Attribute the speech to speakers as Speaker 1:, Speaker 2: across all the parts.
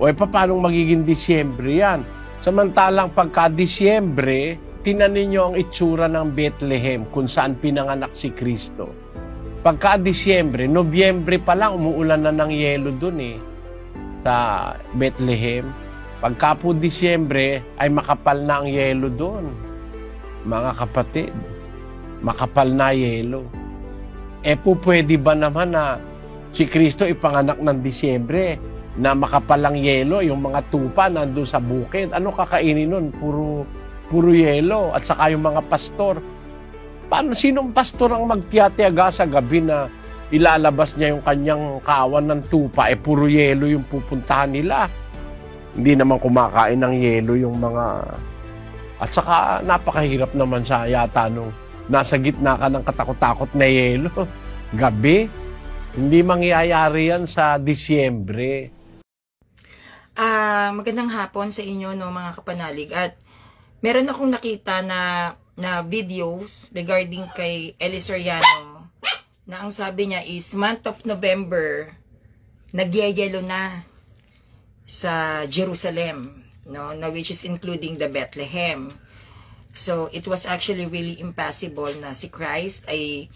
Speaker 1: O paano magiging Disyembre yan? Samantalang pagka Disyembre, tinanin nyo ang itsura ng Bethlehem kung saan pinanganak si Kristo. Pagka Disyembre, Nobyembre pa lang umuulan na ng yelo dun sa Bethlehem. Pagka po Disyembre ay makapal na ang yelo dun. Mga kapatid, makapal na yelo. Pwede ba naman na si Kristo ipanganak ng Disyembre na makapalang yelo, yung mga tupa nandun sa bukid? Ano kakainin nun? Puro yelo. At saka yung mga pastor. Sinong pastor ang magtiyatiyaga sa gabi na ilalabas niya yung kanyang kawan ng tupa? Puro yelo yung pupuntahan nila. Hindi naman kumakain ng yelo yung mga... At saka napakahirap naman sa yata nung nasa gitna ka ng katakot-takot na yelo. Gabi. Hindi mangyayari yan sa Disyembre.
Speaker 2: Magandang hapon sa inyo, no, mga kapanalig. At meron akong nakita na videos regarding kay Eli Soriano na ang sabi niya is month of November nagyayelo na sa Jerusalem, no, which is including the Bethlehem. So it was actually really impossible na si Christ ay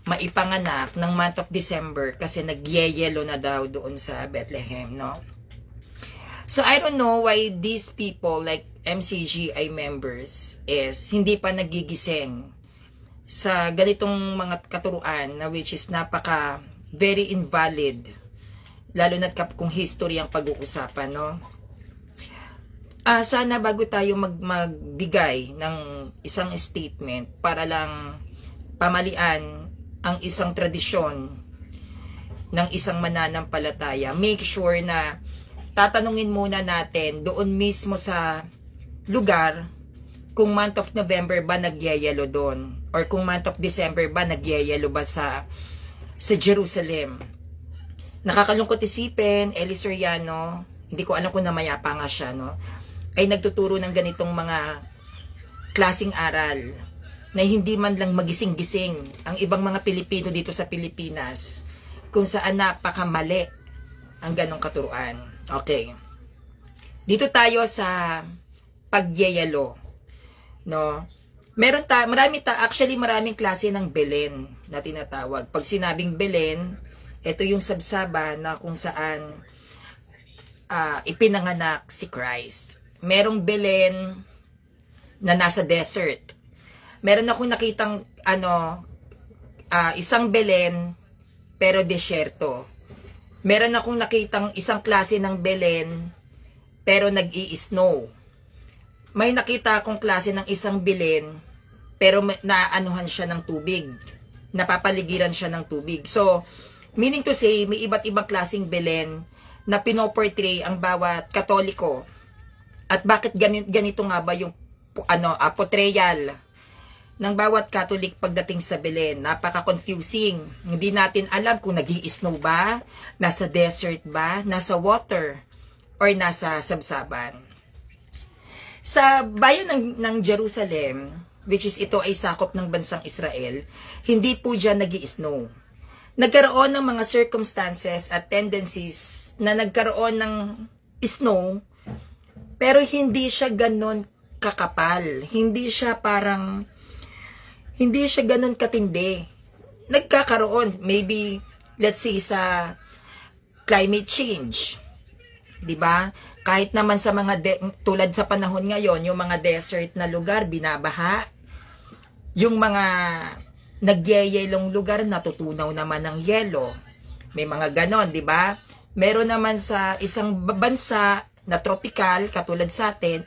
Speaker 2: maipanganak ng month of December kasi nagyayelo na daw doon sa Bethlehem, no? So I don't know why these people like MCGI members is hindi pa nagigising sa ganitong mga katuruan na which is napaka very invalid, lalo na kung history ang pag-uusapan, no? Sana bago tayo magbigay ng isang statement para lang pamalian ang isang tradisyon ng isang mananampalataya, make sure na tatanungin muna natin doon mismo sa lugar kung month of November ba nagyayelo doon or kung month of December ba nagyayelo ba sa Jerusalem. Nakakalungkot isipin, Eli Soriano, hindi ko alam kung namayapa nga siya, no, ay nagtuturo ng ganitong mga klaseng aral na hindi man lang magising-gising ang ibang mga Pilipino dito sa Pilipinas kung saan napakamali ang ganong katuruan. Okay. Dito tayo sa pagyayalo, no? Maraming klase ng Belen na tinatawag. Pag sinabing Belen, ito yung sabsaba na kung saan ipinanganak si Christ. Merong Belen na nasa desert. Meron akong nakitang isang Belen pero desyerto. Meron akong nakitang isang klase ng Belen pero nag-i-snow. May nakita akong klase ng isang Belen pero naanuhan siya ng tubig. Napapaligiran siya ng tubig. So, meaning to say, may iba't ibang klaseng Belen na pinoportray ang bawat Katoliko. At bakit ganito nga ba yung portrayal ng bawat Catholic pagdating sa Belen? Napaka-confusing. Hindi natin alam kung nag-i-snow ba, nasa desert ba, nasa water, or nasa sabsaban. Sa bayan ng Jerusalem, which is ito ay sakop ng bansang Israel, hindi po dyan nag-i-snow. Nagkaroon ng mga circumstances at tendencies na nagkaroon ng snow, pero hindi siya ganon kakapal. Hindi siya ganon katindi. Nagkakaroon, maybe, let's say, sa climate change. Diba? Kahit naman sa mga, tulad sa panahon ngayon, yung mga desert na lugar, binabaha. Yung mga nagyayelong lugar, natutunaw naman ng yelo. May mga ganon, diba? Meron naman sa isang bansa na tropical, katulad sa atin,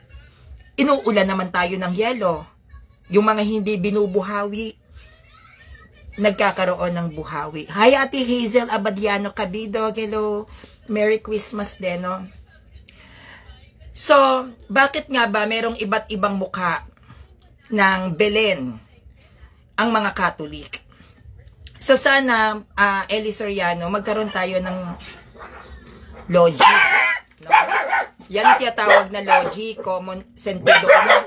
Speaker 2: inuulan naman tayo ng yelo. Yung mga hindi binubuhawi, nagkakaroon ng buhawi. Hi, Ate Hazel Abadiano Cabido. Hello. Merry Christmas din, no? So, bakit nga ba merong iba't ibang mukha ng Belen ang mga Catholic? So, sana, Eli Soriano, magkaroon tayo ng logic. No? Yan ang tinatawag na logic, common sentido common.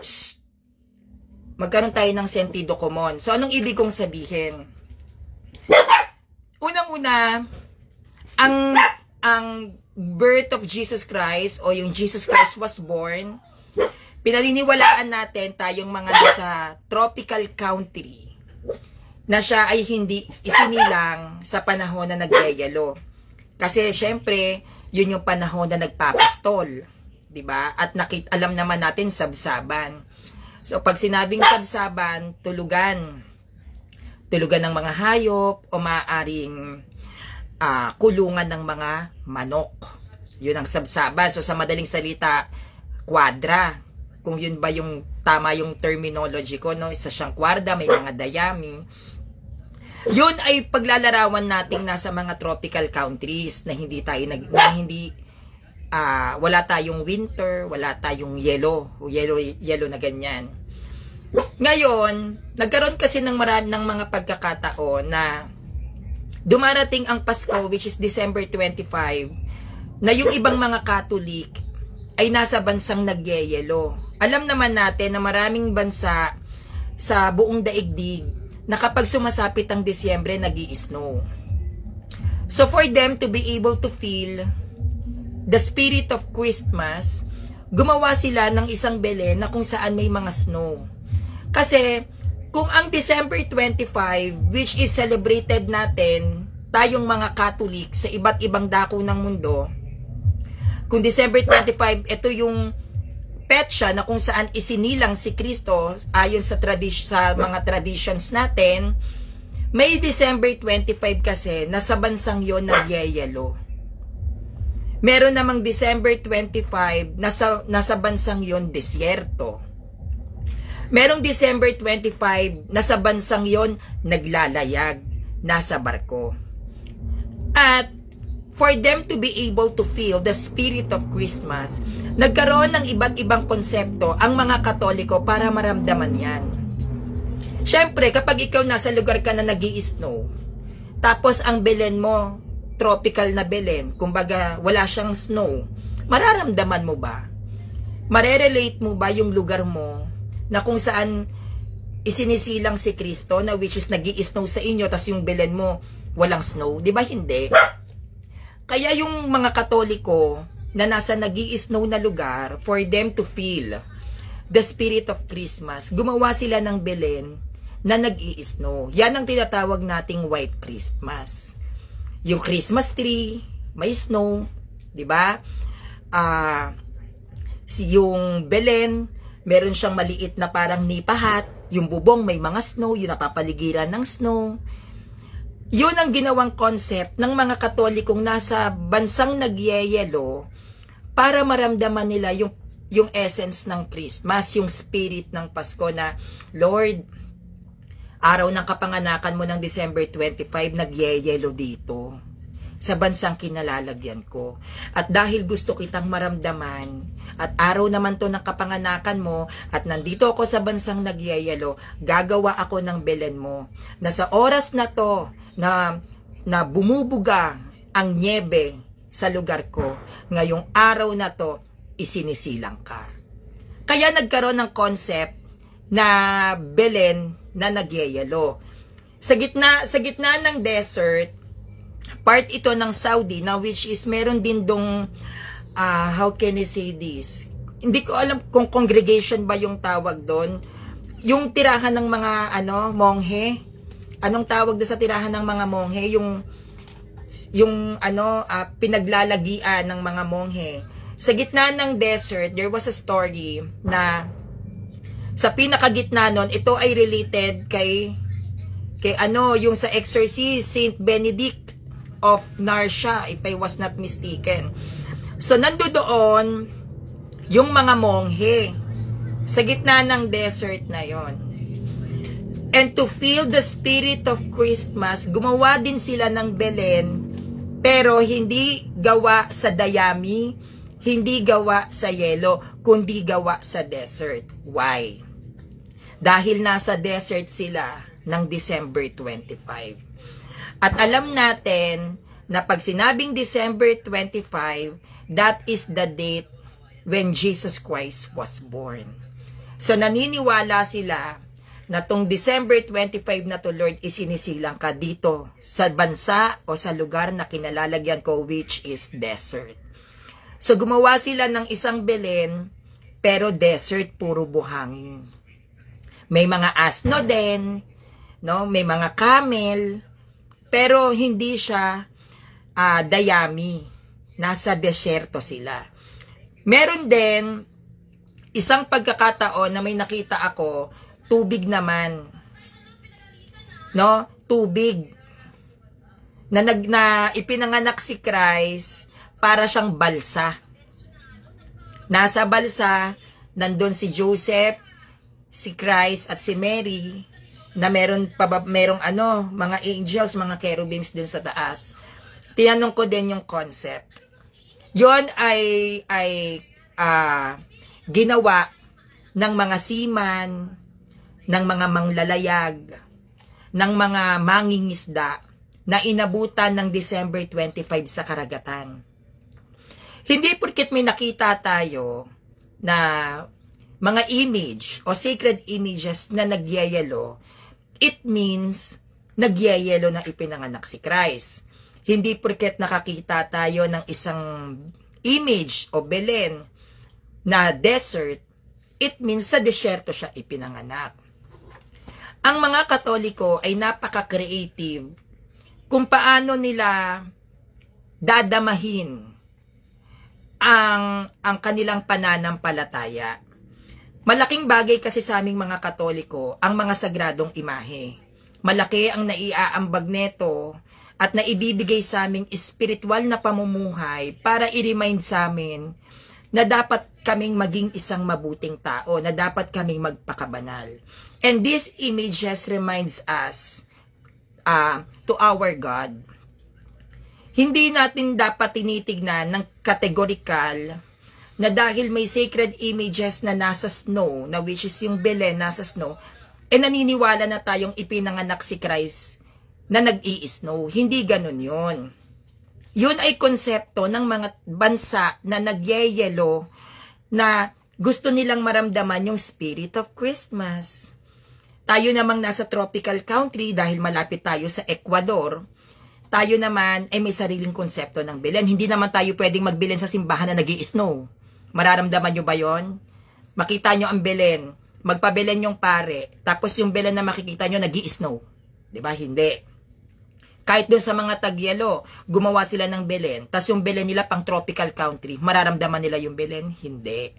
Speaker 2: Magkaroon tayo ng sentido common. So, anong ibig kong sabihin? Unang-una, ang birth of Jesus Christ o yung Jesus Christ was born, pinaniniwalaan natin tayong mga nasa tropical country na siya ay hindi isinilang sa panahon na nagyayelo. Kasi syempre, yun yung panahon na nagpapastol, 'di ba? At alam naman natin sabsaban. So pag sinabing sabsaban, tulugan ng mga hayop o maaaring kulungan ng mga manok. Yun ang sabsaban. So sa madaling salita, kwadra. Kung yun ba yung tama yung terminology ko, no? Isa siyang kwarda, may mga dayami. Yun ay paglalarawan nating nasa mga tropical countries na wala tayong winter, wala tayong yellow na ganyan. Ngayon, nagkaroon kasi ng marami ng mga pagkakataon na dumarating ang Pasko, which is December 25, na yung ibang mga Catholic ay nasa bansang nagyayelo. Alam naman natin na maraming bansa sa buong daigdig na kapag sumasapit ang Disyembre, nag-i-snow. So for them to be able to feel the spirit of Christmas, gumawa sila ng isang Belen na kung saan may mga snow. Kasi kung ang December 25, which is celebrated natin, tayong mga Catholic sa iba't ibang dako ng mundo, kung December 25, ito yung petsa na kung saan isinilang si Kristo ayon sa mga traditions natin, may December 25 kasi nasa bansang yon nagyayelo. Meron namang December 25 nasa bansang yon desyerto. Merong December 25 nasa bansang yon naglalayag, nasa barko. At for them to be able to feel the spirit of Christmas, nagkaroon ng iba't ibang konsepto ang mga Katoliko para maramdaman yan. Siyempre, kapag ikaw nasa lugar ka na nag-i-snow, tapos ang Belen mo, tropical na Belen, kumbaga wala siyang snow, mararamdaman mo ba? Marerelate mo ba yung lugar mo na kung saan isinisilang si Kristo, na which is nag-i-snow sa inyo, tas yung Belen mo walang snow? Di ba hindi? Kaya yung mga Katoliko na nasa nag-i-snow na lugar, for them to feel the spirit of Christmas, gumawa sila ng Belen na nag-i-snow. Yan ang tinatawag nating White Christmas. Yung Christmas tree, may snow, di ba? Yung Belen, meron siyang maliit na parang nipahat. Yung bubong, may mga snow, yung napapaligiran ng snow. Yun ang ginawang concept ng mga Katolikong nasa bansang nagyayelo para maramdaman nila yung essence ng Christmas, yung spirit ng Pasko na, Lord, araw ng kapanganakan mo ng December 25, nagyayelo dito sa bansang kinalalagyan ko. At dahil gusto kitang maramdaman, at araw naman to ng kapanganakan mo, at nandito ako sa bansang nagyayelo, gagawa ako ng Belen mo, na sa oras na to, na bumubuga ang nyebe sa lugar ko, ngayong araw na to, isinisilang ka. Kaya nagkaroon ng concept na Belen na nagyayelo. Sa gitna ng desert, part ito ng Saudi, na which is meron din dong, how can I say this? Hindi ko alam kung congregation ba yung tawag doon. Yung tirahan ng mga monghe. Anong tawag doon sa tirahan ng mga monghe? Pinaglalagian ng mga monghe. Sa gitna ng desert, there was a story na sa pinakagitna nun, ito ay related kay yung sa exorcist, Saint Benedict of Nursia, if I was not mistaken. So, nandoon yung mga monghe sa gitna ng desert na yon. And to feel the spirit of Christmas, gumawa din sila ng Belen, pero hindi gawa sa dayami, hindi gawa sa yelo, kundi gawa sa desert. Why? Dahil nasa desert sila ng December 25. At alam natin na pag sinabing December 25, that is the date when Jesus Christ was born. So naniniwala sila na tong December 25 na to, Lord, isinisilang ka dito sa bansa o sa lugar na kinalalagyan ko, which is desert. So gumawa sila ng isang Belen, pero desert, puro buhangin. May mga asno din, no? May mga camel, pero hindi siya dayami. Nasa desyerto sila. Meron din isang pagkakataon na may nakita ako, tubig naman. No? Tubig. Na ipinanganak si Christ para siyang balsa. Nasa balsa, nandun si Joseph, si Christ at si Mary, na merong mga angels, mga cherubims dun sa taas. Tinanong ko din yung concept. Yon ay ginawa ng mga seaman, ng mga manglalayag, ng mga mangingisda na inabutan ng December 25 sa karagatan. Hindi porket may nakita tayo na mga image o sacred images na nagyayelo, it means nagyayelo na ipinanganak si Christ. Hindi porket nakakita tayo ng isang image o Belen na desert, it means sa desyerto siya ipinanganak. Ang mga Katoliko ay napaka-creative kung paano nila dadamahin ang kanilang pananampalataya. Malaking bagay kasi sa aming mga Katoliko ang mga sagradong imahe. Malaki ang naiaambag neto at naibibigay sa aming espiritual na pamumuhay para i-remind sa amin na dapat kaming maging isang mabuting tao, na dapat kaming magpakabanal. And these images reminds us to our God. Hindi natin dapat tinitignan ng categorical na dahil may sacred images na nasa snow, na which is yung Belen nasa snow, naniniwala na tayong ipinanganak si Christ na nag-i-snow. Hindi ganun yun. Yun ay konsepto ng mga bansa na nagyayelo na gusto nilang maramdaman yung spirit of Christmas. Tayo namang nasa tropical country dahil malapit tayo sa Ecuador, tayo naman ay may sariling konsepto ng Belen. Hindi naman tayo pwedeng magbilen sa simbahan na nag-i-snow. Mararamdaman nyo ba yon? Makita nyo ang Belen, magpabelen yung pare, tapos yung Belen na makikita nyo nag-i-snow. Diba? Hindi. Kahit doon sa mga tagyelo, gumawa sila ng Belen, tapos yung Belen nila pang tropical country, mararamdaman nila yung Belen? Hindi.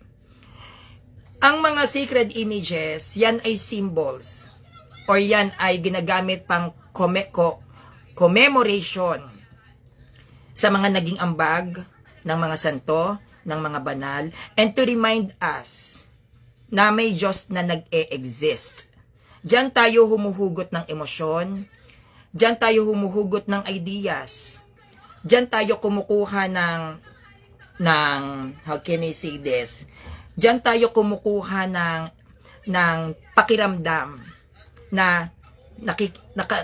Speaker 2: Ang mga sacred images, yan ay symbols, or yan ay ginagamit pang commemoration sa mga naging ambag ng mga santo, ng mga banal, and to remind us na may Diyos na nag-e-exist. Diyan tayo humuhugot ng emosyon, diyan tayo humuhugot ng ideas, diyan tayo kumukuha ng how can I say this? Diyan tayo kumukuha ng pakiramdam na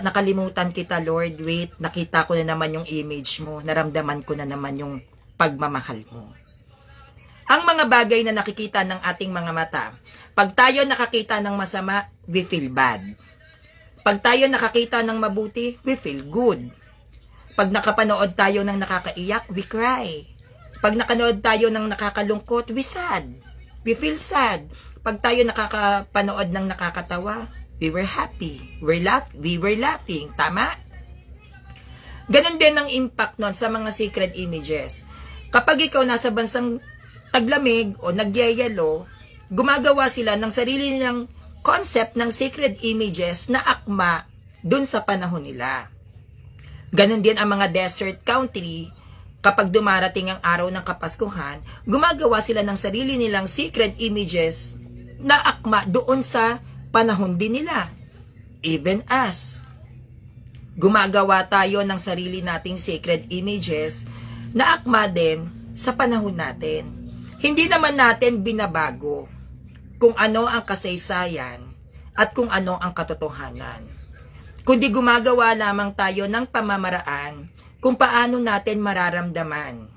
Speaker 2: nakalimutan kita, Lord, wait, nakita ko na naman yung image mo, naramdaman ko na naman yung pagmamahal mo. Ang mga bagay na nakikita ng ating mga mata, pag tayo nakakita ng masama, we feel bad. Pag tayo nakakita ng mabuti, we feel good. Pag nakapanood tayo ng nakakaiyak, we cry. Pag nakanood tayo ng nakakalungkot, we sad. We feel sad. Pag tayo nakakapanood ng nakakatawa, we were happy. We were laughing. Tama? Ganon din ang impact nun sa mga sacred images. Kapag ikaw nasa bansang taglamig o nagyayelo, gumagawa sila ng sarili nilang concept ng sacred images na akma dun sa panahon nila. Ganon din ang mga desert country. Kapag dumarating ang araw ng Kapaskuhan, gumagawa sila ng sarili nilang sacred images na akma doon sa panahon din nila. Even us. Gumagawa tayo ng sarili nating sacred images na akma din sa panahon natin. Hindi naman natin binabago kung ano ang kasaysayan at kung ano ang katotohanan. Kundi gumagawa lamang tayo ng pamamaraan kung paano natin mararamdaman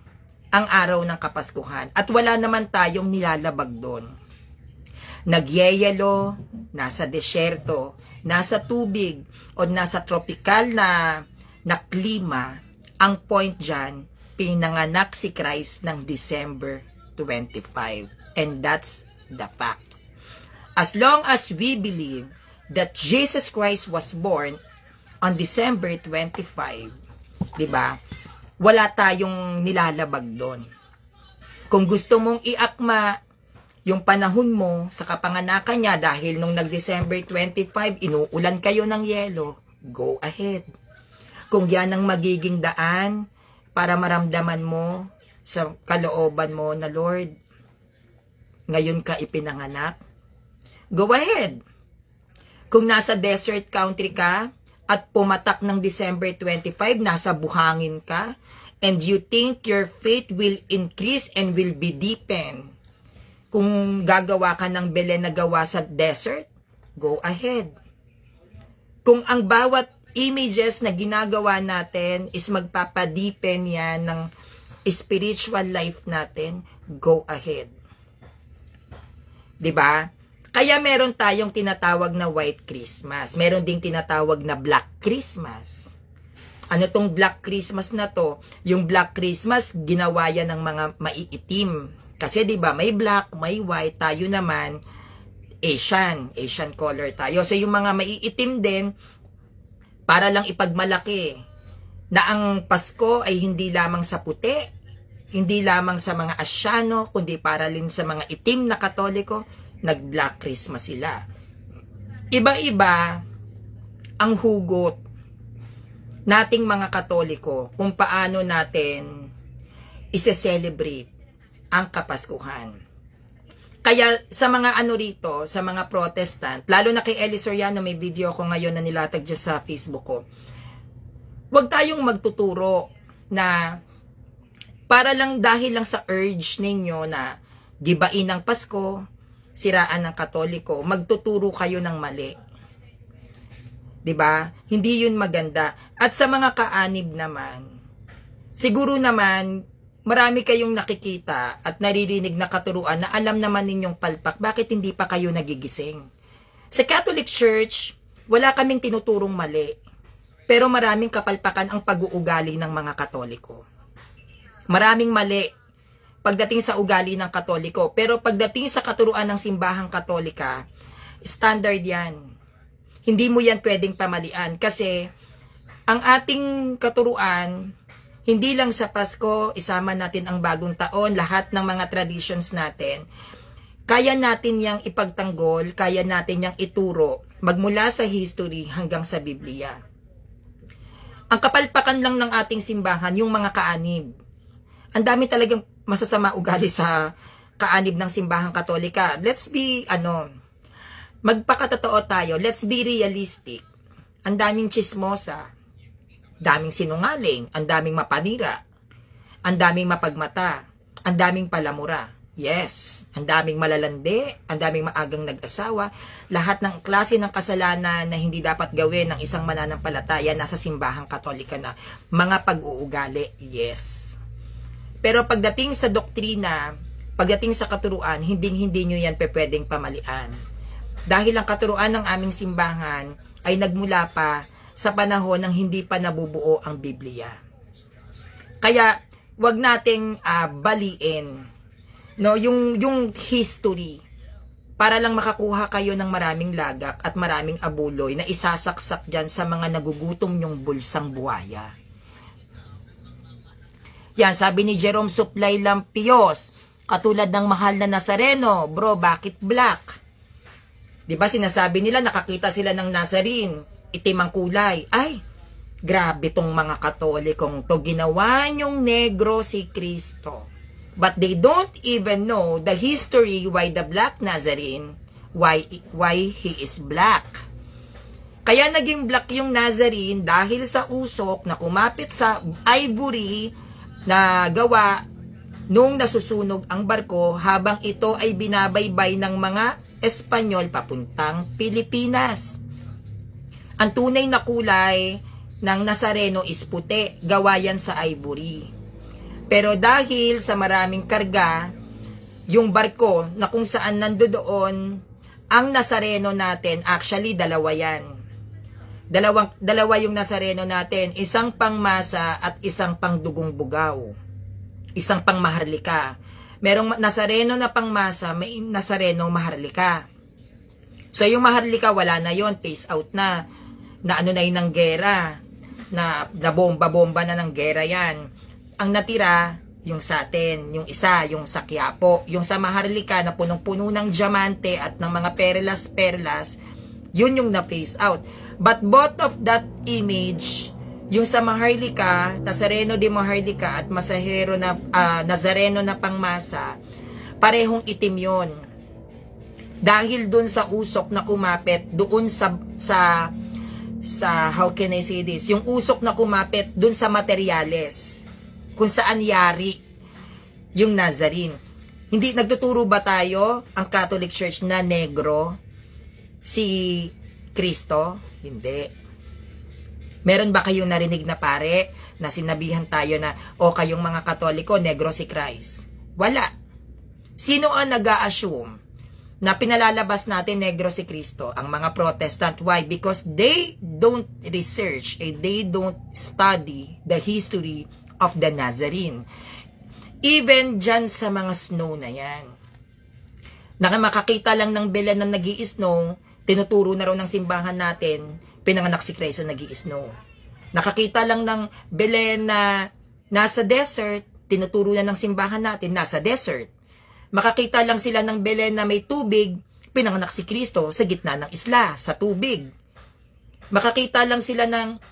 Speaker 2: ang araw ng Kapaskuhan. At wala naman tayong nilalabag doon. Nagyayelo, nasa desyerto, nasa tubig, o nasa tropical na klima, ang point dyan, pinanganak si Christ ng December 25. And that's the fact. As long as we believe that Jesus Christ was born on December 25, di ba? Wala tayong nilalabag doon. Kung gusto mong iakma yung panahon mo sa kapanganakan niya dahil nung nag-December 25, inuulan kayo ng yelo, go ahead. Kung yan ang magiging daan para maramdaman mo sa kalooban mo na Lord, ngayon ka ipinanganak, go ahead. Kung nasa desert country ka at pumatak ng December 25, nasa buhangin ka, and you think your faith will increase and will be deepened, kung gagawa ka ng Belen na gawa sa desert, go ahead. Kung ang bawat images na ginagawa natin is magpapadipen yan ng spiritual life natin, go ahead. 'Di ba? Kaya meron tayong tinatawag na White Christmas. Meron ding tinatawag na Black Christmas. Ano tong Black Christmas na to? Yung Black Christmas, ginawa yan ng mga maiitim. Kasi 'di ba, may black, may white, tayo naman Asian color tayo. So yung mga maiitim din, para lang ipagmalaki na ang Pasko ay hindi lamang sa puti, hindi lamang sa mga Asyano, kundi para rin sa mga itim na Katoliko, nag-Black Christmas sila. Iba-iba ang hugot nating mga Katoliko kung paano natin ise-celebrate ang Kapaskuhan. Kaya sa mga ano rito, sa mga Protestant, lalo na kay Eli Soriano, may video ko ngayon na nilatag dyan sa Facebook ko, huwag tayong magtuturo na para lang dahil lang sa urge ninyo na gibain ang Pasko, siraan ng Katoliko, magtuturo kayo ng mali. 'Di ba? Hindi 'yun maganda. At sa mga kaanib naman, siguro naman marami kayong nakikita at naririnig na katuruan na alam naman ninyong palpak, bakit hindi pa kayo nagigising? Sa Catholic Church, wala kaming tinuturong mali, pero maraming kapalpakan ang pag-uugali ng mga Katoliko. Maraming mali pagdating sa ugali ng Katoliko, pero pagdating sa katuruan ng simbahang Katolika, standard yan. Hindi mo yan pwedeng pamalian kasi ang ating katuruan, hindi lang sa Pasko, isama natin ang bagong taon, lahat ng mga traditions natin, kaya natin yang ipagtanggol, kaya natin yang ituro, magmula sa history hanggang sa Biblia. Ang kapalpakan lang ng ating simbahan, yung mga kaanib. Ang dami talagang masasama ugali sa kaanib ng simbahang Katolika. Let's be, magpakatotoo tayo, let's be realistic. Ang daming chismosa, daming sinungaling, ang daming mapanira, ang daming mapagmata, ang daming palamura. Yes, ang daming malalandi, ang daming maagang nag-asawa, lahat ng klase ng kasalanan na hindi dapat gawin ng isang mananampalataya nasa simbahang Katolika na mga pag-uugali. Yes. Pero pagdating sa doktrina, pagdating sa katuruan, hindi nyo yan pwedeng pamalian. Dahil ang katuruan ng aming simbahan ay nagmula pa sa panahon ng hindi pa nabubuo ang Biblia. Kaya wag nating baliin yung history para lang makakuha kayo ng maraming lagak at maraming abuloy na isasaksak dyan sa mga nagugutom nyong bulsang buhaya. Yan, sabi ni Jerome Suplay Lampios, katulad ng mahal na Nazareno, bro, bakit black? Diba sinasabi nila, nakakita sila ng Nazarene, itim ang kulay. Ay, grabe tong mga Katolikong to, ginawa nyong negro si Kristo. But they don't even know the history why the black Nazarene, why he is black. Kaya naging black yung Nazarene dahil sa usok na kumapit sa ivory na gawa nung nasusunog ang barko habang ito ay binabaybay ng mga Espanyol papuntang Pilipinas. Ang tunay na kulay ng Nazareno is puti, gawa yan sa ivory. Pero dahil sa maraming karga, yung barko na kung saan nandoon ang Nazareno natin, actually dalawa yan. Dalawa yung Nazareno natin, isang pangmasa at isang pangdugong bugaw. isang pangmaharlika. Merong Nazareno na pangmasa, may Nazareno maharlika. So yung maharlika wala na yon, phase out na ano na yun ng gera, na bomba-bomba na ng gera yan. Ang natira, yung sa atin, yung isa, yung sa Quiapo, yung sa maharlika na punong-puno ng diamante at ng mga perlas, yun yung na-phase out. But both of that image, yung sa maharlika, Nazareno de maharlika at masahero na Nazareno na pangmasa, parehong itim yun. Dahil dun sa usok na kumapit, doon sa how can I say this, yung usok na kumapit dun sa materyales, kung saan yari yung Nazarene. Hindi nagtuturo ba tayo, ang Catholic Church, na negro si Kristo? Hindi. Meron ba kayong narinig na pare na sinabihan tayo na, o kayong mga Katoliko, negro si Christ? Wala. Sino ang nag-a-assume na pinalalabas natin negro si Kristo? Ang mga Protestant. Why? Because they don't research, they don't study the history of the Nazarene. Even dyan sa mga snow na yan. Makakita lang ng Belen na nag-i-snow, tinuturo na raw ng simbahan natin, pinanganak si Christ na nag-i-snow. Nakakita lang ng Belen na nasa desert, tinuturo na ng simbahan natin, nasa desert. Makakita lang sila ng Belen na may tubig, pinanganak si Kristo sa gitna ng isla, sa tubig. Makakita lang sila ng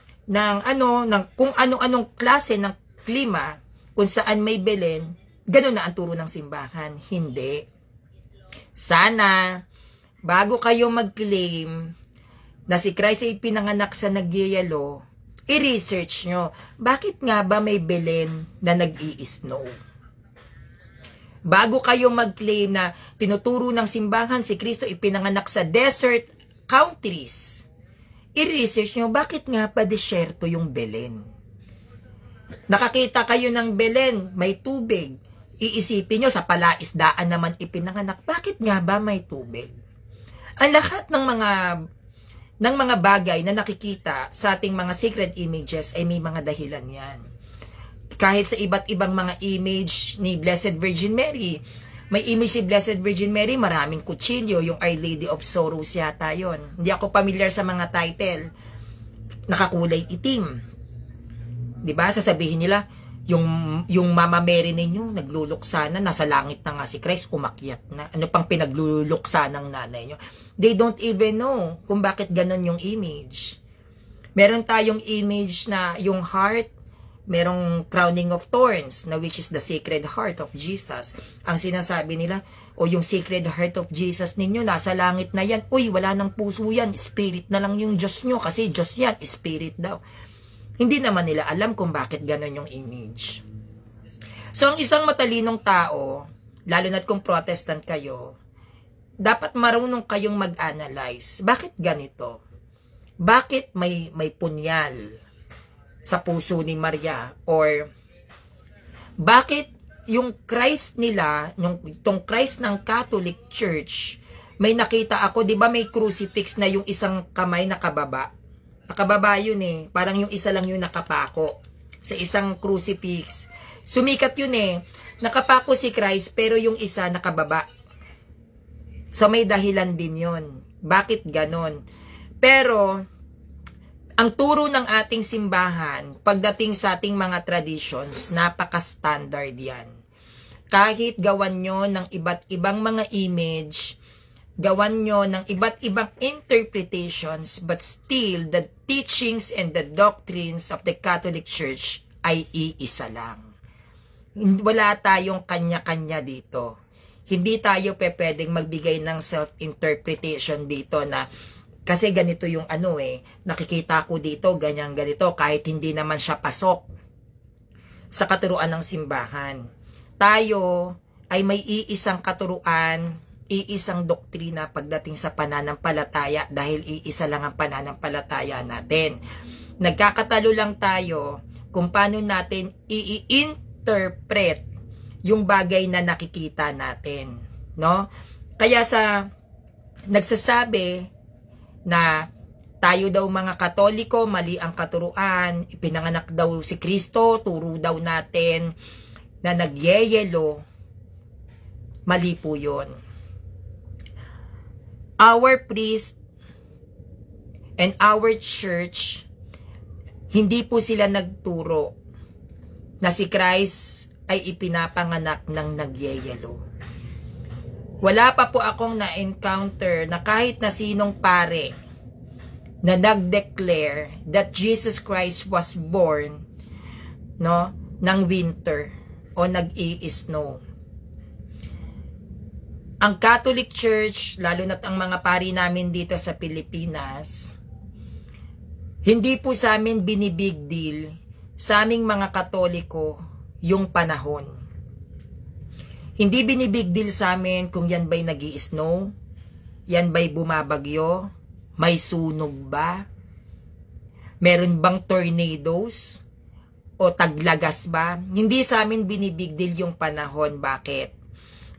Speaker 2: kung ano-anong klase ng klima, kung saan may Belen, ganun na ang turo ng simbahan. Hindi. Sana, bago kayo mag-claim na si Christ ay pinanganak sa nagyayalo, i-research nyo, bakit nga ba may Belen na nag-i-snow? Bago kayo mag-claim na tinuturo ng simbahan si Kristo ipinanganak sa desert countries, i-research nyo, bakit nga pa desyerto yung Belen? Nakakita kayo ng Belen, may tubig. Iisipin nyo, sa palaisdaan naman ipinanganak. Bakit nga ba may tubig? Ang lahat ng mga bagay na nakikita sa ating mga sacred images ay may mga dahilan yan. Kahit sa iba't ibang mga image ni Blessed Virgin Mary. May image si Blessed Virgin Mary, maraming kutsilyo, yung Our Lady of Sorrows yata yun. Hindi ako familiar sa mga title. Nakakulay itim. Diba? Sasabihin nila, yung Mama Mary ninyo, nagluluksa na, nasa langit na nga si Christ, umakyat na. Ano pang pinagluluksa ng nanay nyo? They don't even know kung bakit ganon yung image. Meron tayong image na yung heart, merong crowning of thorns, na which is the Sacred Heart of Jesus. Ang sinasabi nila, o yung Sacred Heart of Jesus ninyo, nasa langit na yan. Uy, wala ng puso yan, spirit na lang yung Diyos nyo, kasi Diyos yan, spirit daw. Hindi naman nila alam kung bakit ganon yung image. So, ang isang matalinong tao, lalo na't kung Protestant kayo, dapat marunong kayong mag-analyze. Bakit ganito? Bakit may punyal sa puso ni Maria? Or, bakit yung Christ nila, itong Christ ng Catholic Church, may nakita ako, di ba may crucifix na yung isang kamay nakababa? Nakababa yun eh. Parang yung isa lang yung nakapako sa isang crucifix. Sumikat yun eh. Nakapako si Christ pero yung isa nakababa. So may dahilan din yun. Bakit ganon? Pero ang turo ng ating simbahan pagdating sa ating mga traditions, napaka-standard yan. Kahit gawan nyo ng iba't ibang mga image, gawan nyo ng iba't ibang interpretations, but still, the teachings and the doctrines of the Catholic Church ay iisa lang. Wala tayong kanya-kanya dito. Hindi tayo pwedeng magbigay ng self-interpretation dito na, kasi ganito yung nakikita ko dito, ganyan-ganito, kahit hindi naman siya pasok sa katuruan ng simbahan. Tayo ay may iisang katuruan, iisang doktrina pagdating sa pananampalataya dahil iisa lang ang pananampalataya natin. Nagkakatalo lang tayo kung paano natin i-interpret yung bagay na nakikita natin, no? Kaya nagsasabi na tayo daw mga Katoliko, mali ang katuruan, ipinanganak daw si Kristo, turo daw natin na nagyeyelo, mali po yun. Our priest and our church, hindi po sila nagturo na si Christ ay ipinapanganak ng nagyeyelo. Wala pa po akong na-encounter na kahit na sinong pare na nag-declare that Jesus Christ was born, no, ng winter o nag-i-snow. Ang Catholic Church, lalo na't ang mga pari namin dito sa Pilipinas, hindi po sa amin binibig deal sa aming mga Katoliko yung panahon. Hindi binibig deal sa amin kung yan ba'y nag-i-snow, yan ba'y bumabagyo, may sunog ba, meron bang tornadoes, o taglagas ba? Hindi sa amin binibig deal yung panahon. Bakit?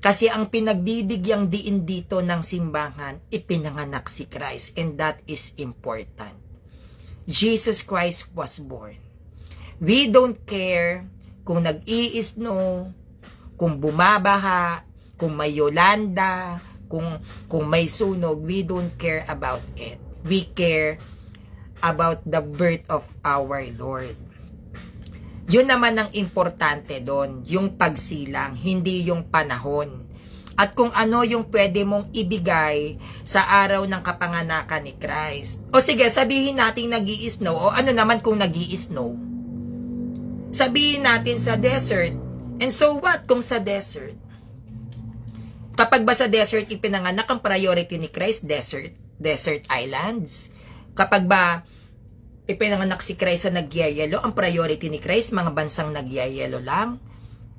Speaker 2: Kasi ang pinagbibigyang diin dito ng simbahan, ipinanganak si Christ, and that is important. Jesus Christ was born. We don't care kung nag-i-snow, kung bumabaha, kung may Yolanda, kung may sunog. We don't care about it. We care about the birth of our Lord. Yun naman ang importante doon, yung pagsilang, hindi yung panahon. At kung ano yung pwede mong ibigay sa araw ng kapanganakan ni Christ. O sige, sabihin natin nag-i-snow, o ano naman kung nag-i-snow? Sabihin natin sa desert, and so what kung sa desert? Kapag ba sa desert ipinanganak, ang priority ni Christ, desert islands? Kapag ba ipinanganak si Christ sa nagyayelo, ang priority ni Christ, mga bansang nagyayelo lang?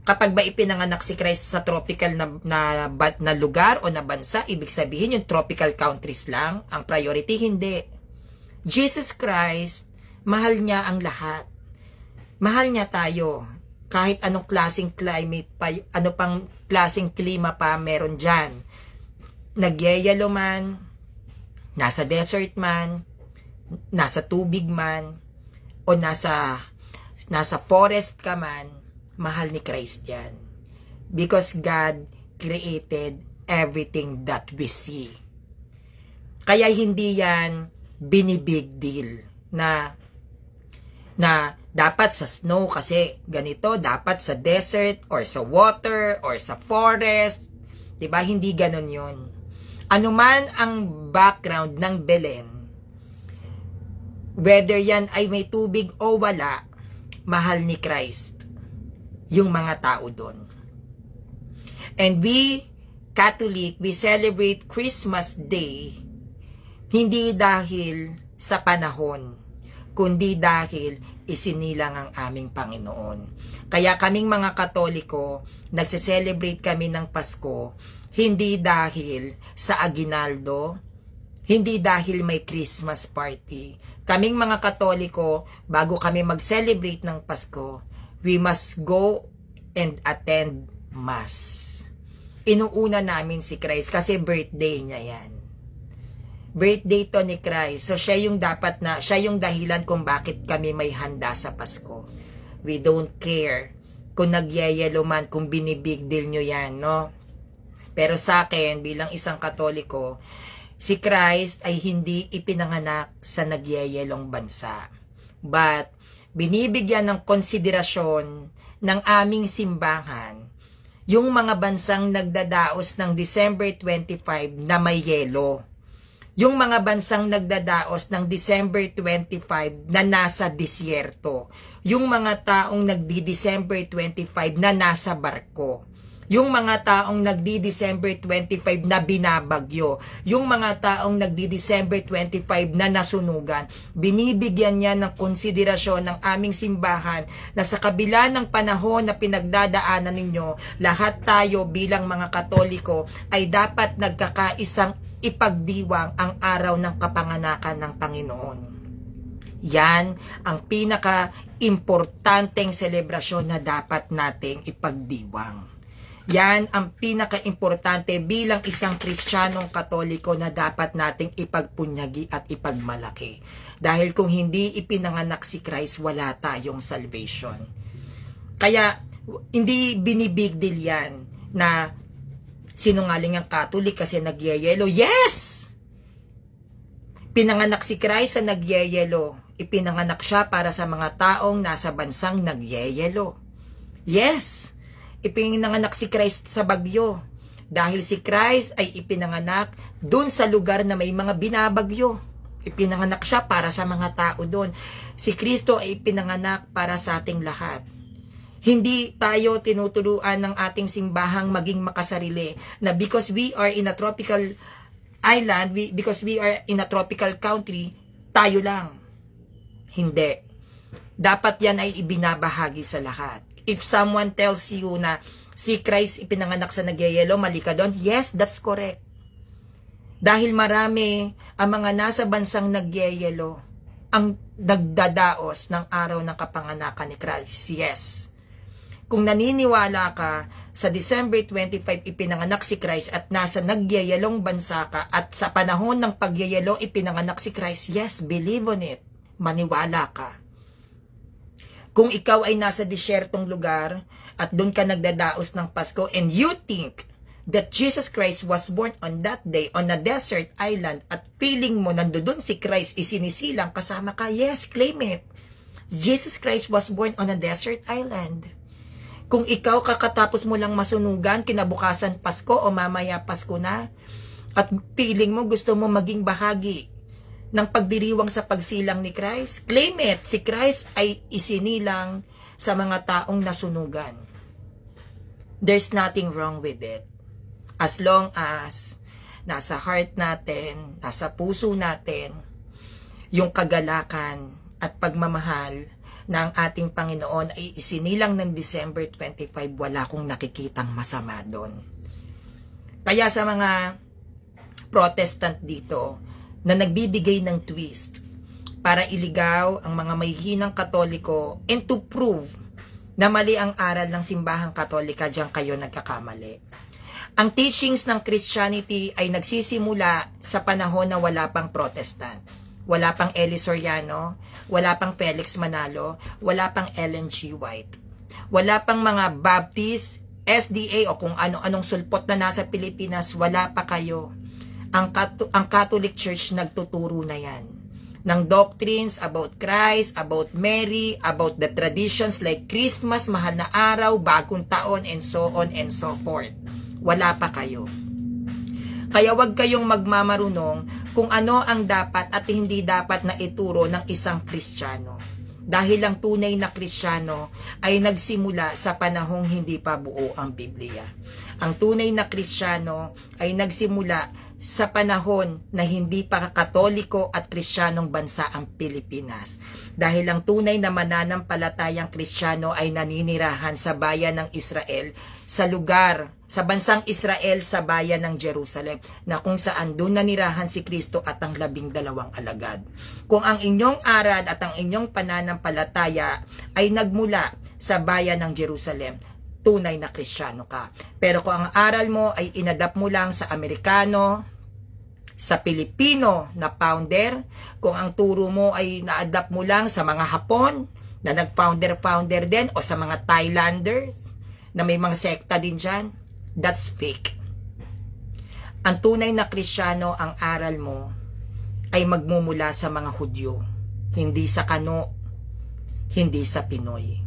Speaker 2: Kapag ba ipinanganak si Christ sa tropical na lugar o na bansa, ibig sabihin yung tropical countries lang, ang priority? Hindi. Jesus Christ, mahal niya ang lahat. Mahal niya tayo. Kahit anong klaseng climate pa, ano pang klaseng klima pa meron dyan. Nagyayelo man, nasa desert man, nasa tubig man, o nasa forest ka man, mahal ni Christ yan. Because God created everything that we see. Kaya hindi yan binibig deal na dapat sa snow kasi ganito, dapat sa desert or sa water or sa forest. Diba? Hindi ganon yun. Ano man ang background ng Belen, whether yan ay may tubig o wala, mahal ni Christ yung mga tao doon. And we, Catholic, we celebrate Christmas Day hindi dahil sa panahon, kundi dahil isinilang ang aming Panginoon. Kaya kaming mga Katoliko, nagse-celebrate kami ng Pasko, hindi dahil sa aginaldo, hindi dahil may Christmas party. Kaming mga Katoliko, bago kami mag-celebrate ng Pasko, we must go and attend Mass. Inuuna namin si Christ kasi birthday niya yan. Birthday to ni Christ. So siya yung dahilan kung bakit kami may handa sa Pasko. We don't care kung nagyayelo man, kung binibig deal nyo yan, no? Pero sa akin, bilang isang Katoliko, si Christ ay hindi ipinanganak sa nagyayelong bansa. But, binibigyan ng konsiderasyon ng aming simbahan yung mga bansang nagdadaos ng December 25 na may yelo. Yung mga bansang nagdadaos ng December 25 na nasa disyerto. Yung mga taong nagdi-December 25 na nasa barko. Yung mga taong nagdi-December 25 na binabagyo. Yung mga taong nagdi-December 25 na nasunugan. Binibigyan niya ng konsiderasyon ng aming simbahan na sa kabila ng panahon na pinagdadaanan ninyo, lahat tayo bilang mga Katoliko ay dapat nagkakaisang ipagdiwang ang araw ng kapanganakan ng Panginoon. Yan ang pinaka-importanteng selebrasyon na dapat nating ipagdiwang. Yan ang pinaka-importante bilang isang Kristiyanong Katoliko na dapat nating ipagpunyagi at ipagmalaki. Dahil kung hindi ipinanganak si Christ, wala tayong salvation. Kaya Hindi binibig deal yan na sinungaling ang Catholic kasi nagyayelo. Yes! Pinanganak si Christ sa nagyayelo. Ipinanganak siya para sa mga taong nasa bansang nagyayelo. Yes! Ipinanganak si Christ sa bagyo. Dahil si Christ ay ipinanganak dun sa lugar na may mga binabagyo. Ipinanganak siya para sa mga tao dun. Si Kristo ay ipinanganak para sa ating lahat. Hindi tayo tinuturuan ng ating simbahang maging makasarili na because we are in a tropical island, because we are in a tropical country, tayo lang. Hindi. Dapat yan ay ibinabahagi sa lahat. If someone tells you na si Christ ipinanganak sa nagyayelo, mali ka doon, yes, that's correct. Dahil marami ang mga nasa bansang nagyayelo ang nagdadaos ng araw ng kapanganakan ni Christ. Yes. Kung naniniwala ka sa December 25 ipinanganak si Christ at nasa nagyayelong bansa ka at sa panahon ng pagyayelo ipinanganak si Christ, yes, believe on it. Maniwala ka. Kung ikaw ay nasa disyertong lugar at doon ka nagdadaos ng Pasko and you think that Jesus Christ was born on that day on a desert island at feeling mo nandoon si Christ isinisilang kasama ka, yes, claim it. Jesus Christ was born on a desert island. Kung ikaw kakatapos mo lang masunugan, kinabukasan Pasko o mamaya Pasko na, at feeling mo gusto mo maging bahagi ng pagdiriwang sa pagsilang ni Christ, claim it. Si Christ ay isinilang sa mga taong nasunugan. There's nothing wrong with it. As long as nasa heart natin, nasa puso natin, yung kagalakan at pagmamahal na ang ating Panginoon ay isinilang ng December 25, wala akong nakikitang masama doon. Kaya sa mga Protestant dito na nagbibigay ng twist para iligaw ang mga mahihinang Katoliko and to prove na mali ang aral ng simbahang Katolika, diyan kayo nagkakamali. Ang teachings ng Christianity ay nagsisimula sa panahon na wala pang Protestant. Wala pang Eli Soriano, wala pang Felix Manalo, wala pang Ellen G. White. Wala pang mga Baptist, SDA o kung ano-anong sulpot na nasa Pilipinas, wala pa kayo. Ang Catholic Church nagtuturo na yan. Ng doctrines about Christ, about Mary, about the traditions like Christmas, mahal na araw, bagong taon, and so on and so forth. Wala pa kayo. Kaya wag kayong magmamarunong kung ano ang dapat at hindi dapat na ituro ng isang Kristiyano. Dahil ang tunay na Kristiyano ay nagsimula sa panahong hindi pa buo ang Biblia. Ang tunay na Kristiyano ay nagsimula sa panahon na hindi pa Katoliko at Kristiyanong bansa ang Pilipinas. Dahil ang tunay na mananampalatayang Kristiyano ay naninirahan sa bayan ng Israel, sa lugar, sa bansang Israel, sa bayan ng Jerusalem, na kung saan doon nanirahan si Kristo at ang 12 alagad. Kung ang inyong aral at ang inyong pananampalataya ay nagmula sa bayan ng Jerusalem, tunay na Kristiyano ka. Pero kung ang aral mo ay inadapt mo lang sa Amerikano, sa Pilipino na founder, kung ang turo mo ay na-adapt mo lang sa mga Hapon na nag-founder din o sa mga Thailanders na may mga sekta din dyan, that's fake. Ang tunay na Kristiyano, ang aral mo ay magmumula sa mga Hudyo, hindi sa Kano, hindi sa Pinoy.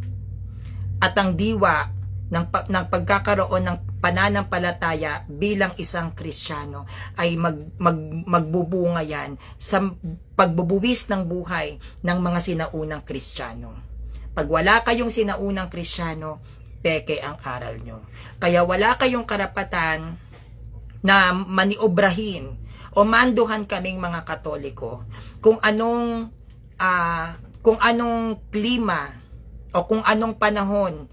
Speaker 2: At ang diwa ng pagkakaroon ng pananampalataya bilang isang Kristiyano ay magbubunga yan sa pagbubuwis ng buhay ng mga sinaunang Kristiyano. Pag wala kayong sinaunang Kristiyano, peke ang aral nyo. Kaya wala kayong karapatan na maniobrahin o manduhan kaming mga Katoliko kung anong klima o kung anong panahon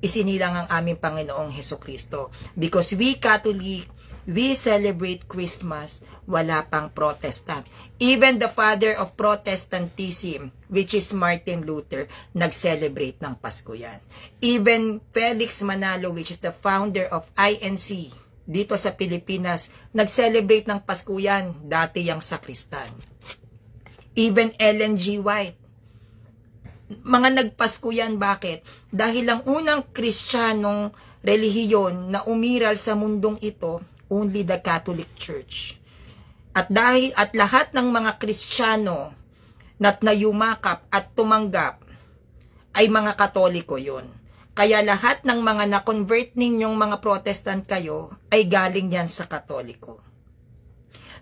Speaker 2: isinilang ang aming Panginoong Hesukristo. Because we Catholic, we celebrate Christmas, wala pang Protestant. Even the father of Protestantism, which is Martin Luther, nag-celebrate ng Pasko yan. Even Felix Manalo, which is the founder of INC, dito sa Pilipinas, nag-celebrate ng Pasko yan, dati yung sakristan. Even Ellen G. White, Mga nagpasko yan. Bakit? Dahil ang unang Kristiyanong relihiyon na umiral sa mundong ito, only the Catholic Church. At lahat ng mga Kristiyano na yumakap at tumanggap ay mga Katoliko yon. Kaya lahat ng mga na-convert ninyong mga Protestant kayo ay galing yan sa Katoliko.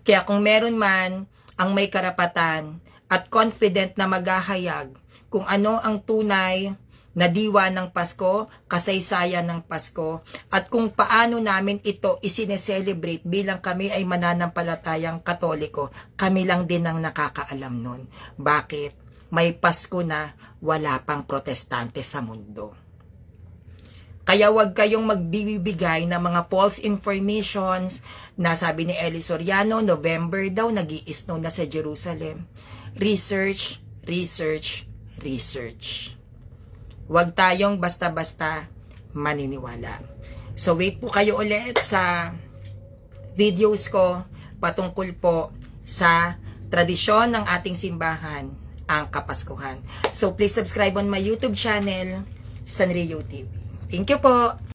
Speaker 2: Kaya kung meron man ang may karapatan at confident na maghahayag kung ano ang tunay na diwa ng Pasko, kasaysayan ng Pasko, at kung paano namin ito isineselebrate bilang kami ay mananampalatayang Katoliko, kami lang din ang nakakaalam nun. Bakit? May Pasko na wala pang Protestante sa mundo. Kaya wag kayong magbibigay ng mga false informations na sabi ni Eli Soriano, November daw, nag-i-snow na sa Jerusalem. Research, research, research. Huwag tayong basta-basta maniniwala. So wait po kayo ulit sa videos ko patungkol po sa tradisyon ng ating simbahan, ang Kapaskuhan. So please subscribe on my YouTube channel, Sanrio TV. Thank you po!